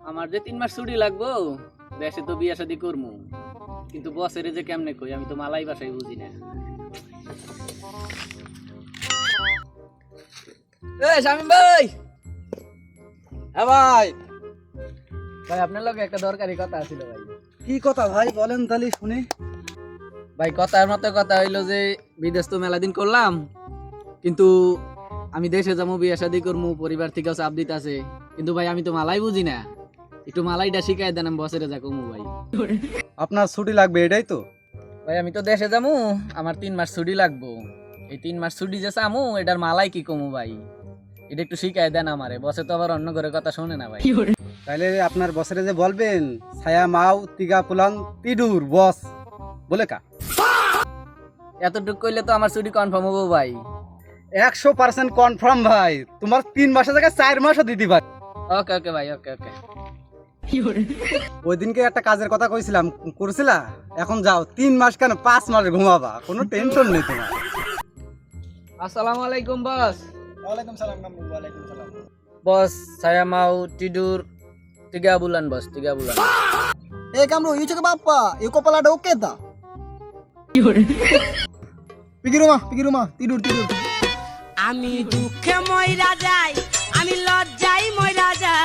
আমার যে 3 মাস ছুটি লাগবো, দেশে তো বিয়া শাদি করবো, কিন্তু বসের যে কেমনে কই, আমি তো মালাই ভাষায় বুঝি না। এই শামিম ভাই, হ্যাঁ ভাই। ভাই আপনার লগে একটা দরকারি কথা আছিল ভাই। কি কথা ভাই বলেন তাহলে শুনি। ভাই কথার মতো কথা হইলো যে বিদেশ তো মেলা দিন করলাম, কিন্তু আমি দেশে যাবো, বিয়া শাদি করবো, পরিবার থেকেও চাপ দিতেছে, কিন্তু ভাই আমি তো মালাই বুঝি না, একটু মালাইটা শিখাই দেন, আমি বসের যা কমু ভাই। আপনার ছুটি লাগবে এটাই তো? ভাই আমি তো দেশে যাবো, আমার 3 মাস ছুটি লাগবো। এই 3 মাস ছুটি যে চামু, এটার মালাই কি কমু ভাই, এটা একটু শিখাই দেন আমারে। বসে তো আবার অন্য ঘরে কথা শোনে না ভাই। তাইলে আপনার বসের যে বলবেন ছায়া মাও তিগা পুলান তিডুর বস বলে কা এতটুকু কইলে তো আমার ছুটি কনফার্ম হবো ভাই। 100% কনফার্ম ভাই। তোমার 3 মাসের জায়গায় 4 মাসও দিতে পারি। ওকে ওকে ভাই, ওকে ওকে। ওই দিনকে একটা কাজের কথা কইছিলাম, করছিলা? এখন যাও, 3 মাস কেন 5 মাস ঘুমাবা, কোনো টেনশন নেই তোমার। আসসালামু আলাইকুম বস। ওয়ালাইকুম সালাম কামু। ওয়ালাইকুম সালাম। বস saya mau tidur 3 bulan bos, 3 bulan. Kamu itu ke bapak, itu kepala ada oke tak? Pergi rumah, tidur. আমি দুঃখে মইরা যাই, আমি লজ্জায় মইরা যাই।